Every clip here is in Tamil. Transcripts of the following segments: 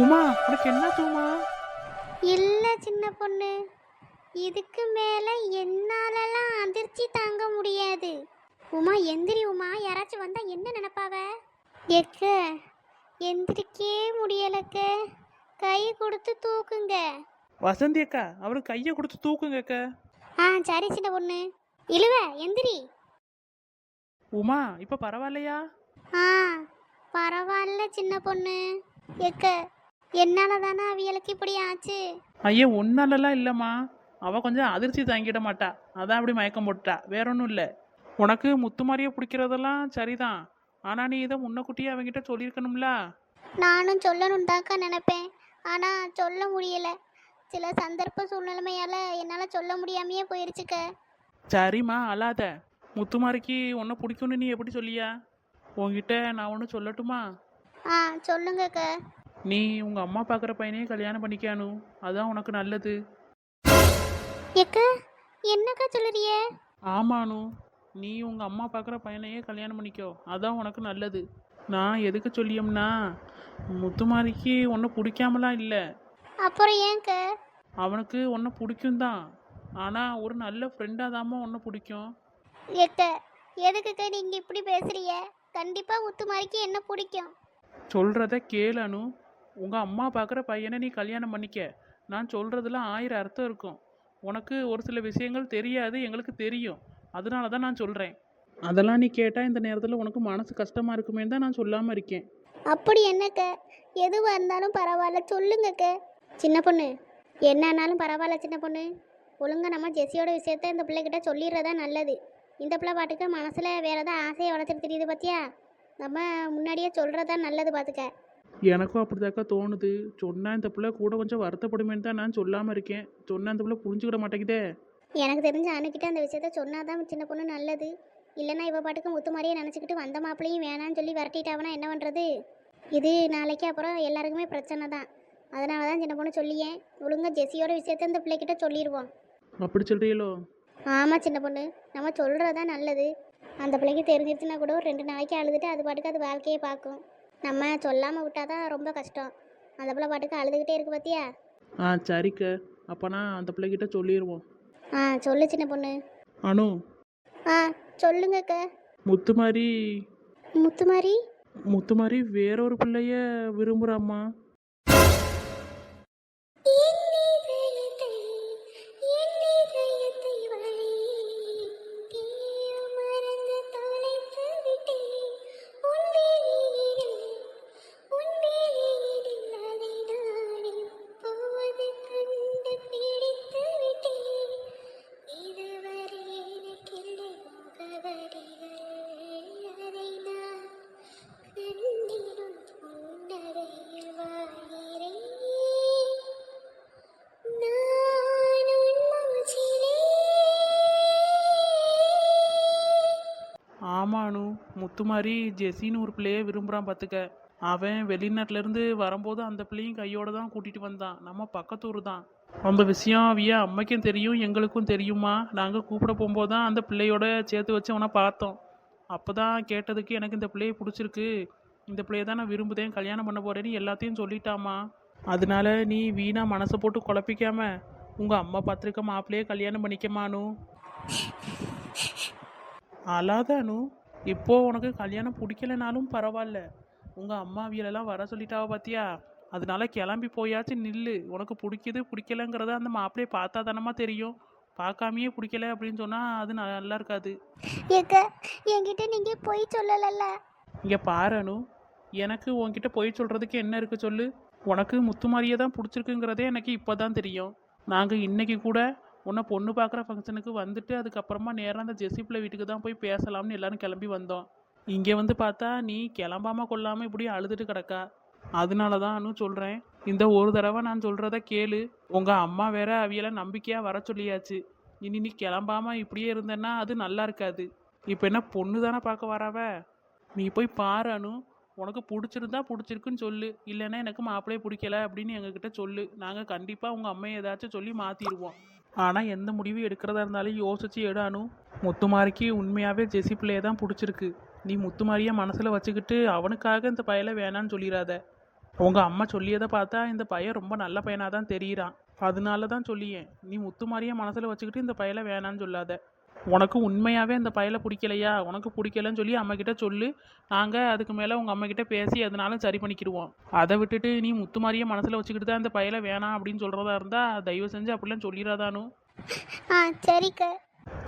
உமா, உனக்கு என்னாச்சு உமா? இல்லை சின்ன பொண்ணு, இதுக்கு மேலே என்னாலலாம் அதிர்ச்சி தாங்க முடியாது. உமா எந்திரி உமா, யாராச்சும் வந்தா என்ன நினைப்பாவ? எக்க எந்திரிக்கே முடியலக்க, கை கொடுத்து தூக்குங்க. வசந்தி அக்கா, அவருக்கு கையை கொடுத்து தூக்குங்க அக்கா. சரி சின்ன பொண்ணு. இழுவ எந்திரி. உமா, இப்ப பரவாயில்லையா? ஆ பரவாயில்ல சின்ன பொண்ணு. எக்க என்னால தானே அவியலுக்கு இப்படி ஆச்சு. ஐயா, ஒன்னாலலாம் இல்லைம்மா. அவ கொஞ்சம் அதிர்ச்சி தாங்கிட மாட்டா, அதான் அப்படி மயக்கம் போட்டுட்டா, வேற ஒன்றும் இல்லை. உனக்கு முத்துமாரியை பிடிக்கிறதெல்லாம் சரிதான், ஆனா நீ இதை முன்னக்கூட்டியே அவங்கிட்ட சொல்லியிருக்கணும்ல. நானும் சொல்லணும் தாக்கா நினைப்பேன், ஆனால் சொல்ல முடியல. சில சந்தர்ப்ப சூழ்நிலைமையால் என்னால் சொல்ல முடியாமையே போயிருச்சுக்க. சரிம்மா, அழாத. முத்துமாரிக்கு உன்னை பிடிக்கும்னு நீ எப்படி சொல்லியா? உன்கிட்ட நான் ஒன்று சொல்லட்டுமா? சொல்லுங்கக்க. நீ உங்க அம்மா பார்க்குற பையனையே கல்யாணம் பண்ணிக்கானு, அதான் உனக்கு நல்லது. எக்க என்னக்கா சொல்லுறிய? ஆமானு, நீ உங்க அம்மா பார்க்குற பையனையே கல்யாணம் பண்ணிக்கோ, அதான் உனக்கு நல்லது. நான் எதுக்கு சொல்லியோம்னா, முத்துமாரிக்கு ஒன்று பிடிக்காமலாம் இல்லை. அப்புறம் ஏங்க? அவனுக்கு ஒன்று பிடிக்கும் தான், ஆனால் ஒரு நல்ல ஃப்ரெண்டாக தாம்மா ஒன்று பிடிக்கும். எக்க எதுக்குக்க நீங்கள் இப்படி பேசுறிய? கண்டிப்பாக முத்துமாரிக்கு என்ன பிடிக்கும். சொல்கிறத கேளனு. உங்கள் அம்மா பார்க்குற பையனை நீ கல்யாணம் பண்ணிக்க. நான் சொல்கிறதுல 1000 அர்த்தம் இருக்கும். உனக்கு ஒரு சில விஷயங்கள் தெரியாது, எங்களுக்கு தெரியும். அதனால தான் நான் சொல்கிறேன். அதெல்லாம் நீ கேட்டால் இந்த நேரத்தில் உனக்கு மனசு கஷ்டமாக இருக்குமே தான் நான் சொல்லாமல் இருக்கேன். அப்படி என்னக்க? எதுவாக இருந்தாலும் பரவாயில்ல சொல்லுங்கக்க. சின்ன பொண்ணு, என்னன்னாலும் பரவாயில்ல சின்ன பொண்ணு. ஒழுங்கா நம்ம ஜெஸியோட விஷயத்த இந்த பிள்ளைகிட்ட சொல்லிடுறதா நல்லது. இந்த பிள்ளை பாட்டுக்கு மனசில் வேறு ஏதாவது ஆசையை வளர்த்துட்டு தெரியுது பார்த்தியா? நம்ம முன்னாடியே சொல்கிறதா நல்லது பார்த்துக்க. எனக்கும் அப்படிதாக்கா தோணுது. சொன்னால் இந்த பிள்ளை கூட கொஞ்சம் வருத்தப்படுமேன்னு தான் நான் சொல்லாமல் இருக்கேன். சொன்னால் இந்த பிள்ளை புரிஞ்சுக்கிட மாட்டேங்குதே. எனக்கு தெரிஞ்ச அணுக்கிட்ட அந்த விஷயத்த சொன்னாதான் சின்ன பொண்ணு நல்லது. இல்லைன்னா இவ பாட்டுக்கு முத்து மாதிரியே நினச்சிக்கிட்டு வந்த மாப்பிளையும் வேணான்னு சொல்லி விரட்டிட்டாவனா என்ன பண்ணுறது? இது நாளைக்கு அப்புறம் எல்லாருக்குமே பிரச்சனை தான். அதனால தான் சின்ன பொண்ணு சொல்லியேன், ஒழுங்கா ஜெஸியோட விஷயத்த இந்த பிள்ளைகிட்ட சொல்லிடுவோம். அப்படி சொல்கிறீங்களோ? ஆமாம் சின்ன பொண்ணு, நம்ம சொல்கிறதான் நல்லது. அந்த பிள்ளைக்கு தெரிஞ்சிருச்சுன்னா கூட ஒரு 2 நாளைக்கு அழுதுட்டு அது பாட்டுக்கு அது வாழ்க்கையை பார்க்கும். நம்ம சொல்லாமல் விட்டாதான் ரொம்ப கஷ்டம். அந்த பிள்ளை பாட்டுக்கு அழுதுகிட்டே இருக்கு பார்த்தியா? சரிக்க, அப்போனா அந்த பிள்ளைகிட்ட சொல்லிடுவோம். சொல்லு சின்ன பொண்ணு. அனு, சொல்லுங்கக்க. முத்துமாரி முத்துமாரி முத்துமாரி வேறொரு பிள்ளைய விரும்புகிறாம்மா. ஆமானு, முத்துமாரி ஜெஸின்னு ஒரு பிள்ளையே விரும்புகிறான் பார்த்துக்க. அவன் வெளிநாட்டிலேருந்து வரும்போது அந்த பிள்ளையும் கையோடு தான் கூட்டிகிட்டு வந்தான். நம்ம பக்கத்தூர் தான். அந்த விஷயம் அவிய அம்மைக்கும் தெரியும், எங்களுக்கும் தெரியுமா. நாங்கள் கூப்பிட போகும்போது தான் அந்த பிள்ளையோட சேர்த்து வச்சு அவனை பார்த்தோம். அப்போ தான் கேட்டதுக்கு எனக்கு இந்த பிள்ளையை பிடிச்சிருக்கு, இந்த பிள்ளையை தான் நான் விரும்புதேன், கல்யாணம் பண்ண போகிறேன்னு எல்லாத்தையும் சொல்லிட்டாமா. அதனால நீ வீணா மனசை போட்டு குழப்பிக்காம உங்கள் அம்மா பார்த்துருக்க மாப்பிள்ளையே கல்யாணம் பண்ணிக்கமானு. அழாதானு, இப்போ உனக்கு கல்யாணம் பிடிக்கலனாலும் பரவாயில்ல. உங்கள் அம்மாவியலெல்லாம் வர சொல்லிட்டாவ பார்த்தியா? அதனால கிளம்பி போயாச்சும் நில்லு. உனக்கு பிடிக்குது பிடிக்கலங்கிறத அந்த மாப்பிள்ளையை பார்த்தா தானமா தெரியும். பார்க்காமையே பிடிக்கல அப்படின்னு சொன்னால் அது நல்லா இருக்காது. என்கிட்ட நீங்கள் போய் சொல்லலல்ல. இங்கே பாருனு, எனக்கு உன்கிட்ட போய் சொல்கிறதுக்கு என்ன இருக்குது சொல்லு. உனக்கு முத்துமாரியை தான் பிடிச்சிருக்குங்கிறதே எனக்கு இப்போ தான் தெரியும். நாங்கள் இன்றைக்கி கூட உன்னை பொண்ணு பார்க்குற ஃபங்க்ஷனுக்கு வந்துட்டு அதுக்கப்புறமா நேராக அந்த ஜெசிப்பில் வீட்டுக்கு தான் போய் பேசலாம்னு எல்லாரும் கிளம்பி வந்தோம். இங்கே வந்து பார்த்தா நீ கிளம்பாமல் கொள்ளாமல் இப்படி அழுதுட்டு கிடக்கா. அதனால தான் நான் சொல்கிறேன், இந்த ஒரு தடவை நான் சொல்கிறத கேளு. உங்கள் அம்மா வேற அவியலை நம்பிக்கையாக வர சொல்லியாச்சு. இனி நீ கிளம்பாமல் இப்படியே இருந்தேன்னா அது நல்லா இருக்காது. இப்போ என்ன பொண்ணு தானே பார்க்க வரவ, நீ போய் பாரு. உனக்கு பிடிச்சிருந்தா பிடிச்சிருக்குன்னு சொல்லு, இல்லைன்னா எனக்கு மாப்பிள்ளையே பிடிக்கல அப்படின்னு எங்ககிட்ட சொல்லு. நாங்கள் கண்டிப்பாக உங்கள் அம்மையை ஏதாச்சும் சொல்லி மாற்றிடுவோம். ஆனால் எந்த முடிவு எடுக்கிறதா இருந்தாலும் யோசிச்சு எடானு. முத்துமாரிக்கு உண்மையாகவே ஜெஸி பிள்ளையை தான் பிடிச்சிருக்கு. நீ முத்துமாரியை மனசில் வச்சுக்கிட்டு அவனுக்காக இந்த பயலை வேணான்னு சொல்லிடாத. உங்கள் அம்மா சொல்லியதை பார்த்தா இந்த பையன் ரொம்ப நல்ல பையனாக தான் தெரியுறான். அதனால தான் சொல்லியேன், நீ முத்து மாதிரியே மனசில் வச்சுக்கிட்டு இந்த பையலை வேணான்னு சொல்லாத. உனக்கு உண்மையாகவே இந்த பையலை பிடிக்கலையா, உனக்கு பிடிக்கலன்னு சொல்லி அம்மாக்கிட்ட சொல்லு. நாங்கள் அதுக்கு மேலே உங்கள் அம்மாக்கிட்ட பேசி அதனால சரி பண்ணிக்கிடுவோம். அதை விட்டுட்டு நீ முத்து மாதிரியே மனசில் வச்சுக்கிட்டு தான் இந்த பையலை வேணாம் அப்படின்னு சொல்கிறதா இருந்தால் தயவு செஞ்சு அப்படிலாம் சொல்லிடாதானு. ஆ சரிக்கா.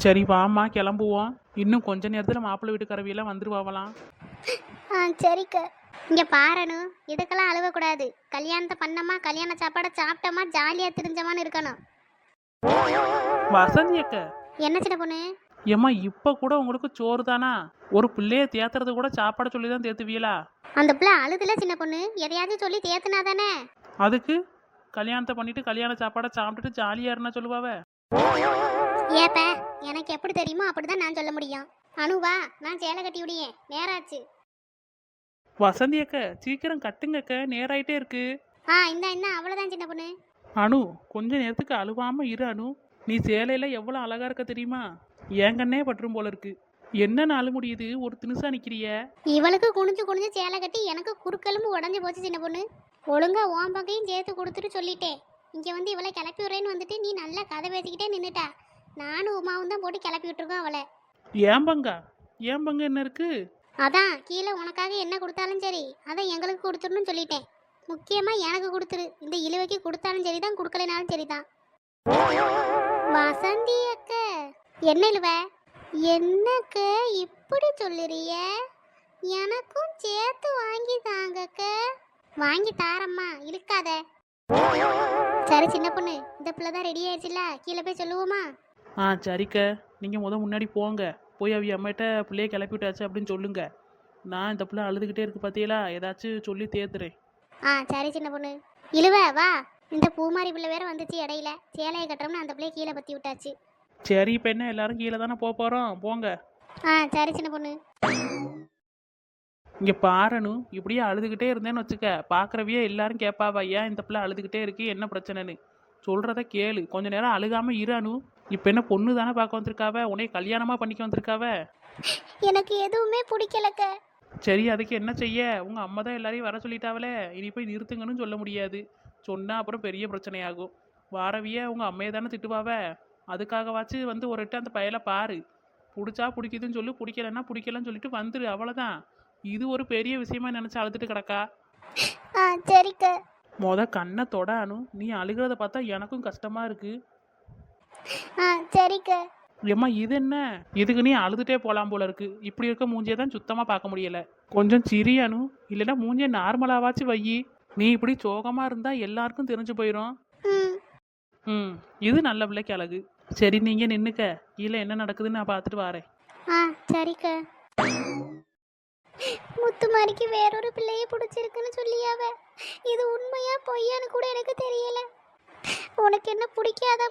சரி வாம்மா கிளம்புவோம். இன்னும் கொஞ்ச நேரத்தில் மாப்பிள்ளை வீட்டுக்காரவியெல்லாம் வந்துருவாங்களாம். ஆ சரிக்கா. இங்கே பாருன்னு, இதுக்கெல்லாம் அழுவக்கூடாது. கல்யாணத்தை பண்ணமா, கல்யாண சாப்பாடை சாப்பிட்டோமா, ஜாலியாக திரிஞ்சமான்னு இருக்கணும். வசந்தி அக்கா, என்ன சின்ன பொண்ணு? ஏம்மா இப்போ கூட உங்களுக்கு சோறு தானா? ஒரு பிள்ளைய தேத்துறது கூட சாப்பாடை சொல்லி தான் தேத்துவீங்களா? அந்த பிள்ளை அழுதுல சின்ன பொண்ணு, எதையாச்சும் சொல்லி தேத்துனா தானே. அதுக்கு கல்யாணத்தை பண்ணிட்டு கல்யாண சாப்பாடை சாப்பிட்டுட்டு ஜாலியாக இருந்தா சொல்லுவாவ. ஏப்ப, எனக்கு எப்படி தெரியுமோ அப்படிதான் நான் சொல்ல முடியும். அனுவா, நான் சேலை கட்டி விடியேன், நேராச்சு. வசந்தி அக்கா சீக்கிரம் கட்டுங்க அக்கா, நேராயிட்டே இருக்கு. இந்த அவ்வளோதான் சின்ன பொண்ணு. அனு கொஞ்ச நேரத்துக்கு அழுவாம இரு அனு. நீ சேலையில எவ்வளோ அழகா இருக்க தெரியுமா? என் கண்ணே பற்றும் போல இருக்கு. என்ன நாள் முடியுது, ஒரு தினுசா நிக்கிறிய. இவளுக்கு குனிஞ்சு குனிஞ்சு சேலை கட்டி எனக்கு குறுக்கெலும்பு உடஞ்சு போச்சு சின்ன பொண்ணு. ஒழுங்கா ஓம் பங்கையும் சேர்த்து கொடுத்துட்டு சொல்லிட்டேன். இங்கே வந்து இவளை கிளப்பி விடுறேன்னு வந்துட்டு நீ நல்லா கதை பேசிக்கிட்டே நின்றுட்டா. நானும் உமாவும் தான் போட்டு கிளப்பி விட்டுருக்கோம் அவளை. ஏன் பங்கா? ஏன் பங்கு என்ன இருக்கு? அதான் கீழே உனக்காக என்ன கொடுத்தாலும் சரி அதை எங்களுக்கு கொடுத்துடணும்னு சொல்லிட்டேன். முக்கியமாக எனக்கு கொடுத்துரு. இந்த இழுவைக்கு கொடுத்தாலும் சரி தான், கொடுக்கலனாலும் சரி தான். வசந்தி அக்க, என்ன இழுவ? என்னக்க இப்படி சொல்லுறிய? எனக்கும் சேர்த்து வாங்கி தாங்கக்க. வாங்கி தாரம்மா, இழுக்காத. சரி சின்ன பொண்ணு, இந்த பிள்ளை தான் ரெடி ஆயிடுச்சுல, கீழே போய் சொல்லுவோமா? சரிக்க, நீங்கள் முன்னாடி போங்க. போய் அவி அம்மாட்ட பிள்ளைய கிளப்பி விட்டாச்சு அப்படின்னு சொல்லுங்க. நான் இந்த பிள்ளை அழுதுகிட்டே இருக்கு பார்த்தீங்களா, ஏதாச்சும் சொல்லி தேத்துறேன். சரி சின்ன பொண்ணு. இழுவ வா. இந்த பூமாரி பிள்ளை வேற வந்துச்சு இடையில. சேலையை கட்டுறோம்னு அந்த பிள்ளைய கீழே பற்றி விட்டாச்சு. சரி இப்போ என்ன எல்லாரும் கீழே தானே போகிறோம், போங்க. சரி சின்ன பொண்ணு. இங்கே பாருன்னு, இப்படியே அழுதுகிட்டே இருந்தேன்னு வச்சுக்க, பார்க்குறவியே எல்லாரும் கேட்பாவா ஏன் இந்த பிள்ளை அழுதுகிட்டே இருக்கு, என்ன பிரச்சனைன்னு. சொல்கிறத கேளு, கொஞ்ச நேரம் அழுகாம இரானு. இப்போ என்ன பொண்ணு தானே பார்க்க வந்திருக்காவ, உன்னை கல்யாணமாக பண்ணிக்க வந்திருக்காவ. எனக்கு எதுவுமே பிடிக்கலக்க. சரி அதுக்கு என்ன செய்ய, உங்கள் அம்மா தான் எல்லாரையும் வர சொல்லிட்டாவலே, இனி போய் நிறுத்துங்கன்னு சொல்ல முடியாது. சொன்னால் அப்புறம் பெரிய பிரச்சனையாகும். வாரவிய உங்கள் அம்மையை தானே திட்டுவாவ. அதுக்காகவாச்சு வந்து ஒரு இட்டு அந்த பையலை பாரு. பிடிச்சா பிடிக்குதுன்னு சொல்லி, பிடிக்கலன்னா பிடிக்கலன்னு சொல்லிட்டு வந்துரு, அவ்வளோதான். இது ஒரு பெரிய விஷயமா நினச்சி அழுதுட்டு கிடக்கா. சரிக்க. கண்ணை தொட அனு, நீ அழுகிறத பார்த்தா எனக்கும் கஷ்டமா இருக்கு. சரிக்க. ஏம்மா இது என்ன, இதுக்கு நீ அழுதுட்டே போகலாம் போல இருக்கு. இப்படி இருக்க மூஞ்சியை தான் சுத்தமாக பார்க்க முடியல. கொஞ்சம் சிரி அனு, இல்லைன்னா மூஞ்சியை நார்மலாவாச்சு வையி. நீ இப்படி சோகமா இருந்தா எல்லாருக்கும் தெரிஞ்சு போயிடும். இது நல்ல பிள்ளைக்கு அழகு. சரி நீங்க நின்னுக்க, கீழே என்ன நடக்குதுன்னு நான் பார்த்துட்டு வரேன். சரிக்க. முத்துமாரிக்கு வேறொரு பிள்ளையை பிடிச்சிருக்குன்னு சொல்லியாவ. இது உண்மையா பொய்யான்னு கூட எனக்கு தெரியல. உனக்கு என்ன பிடிக்காத?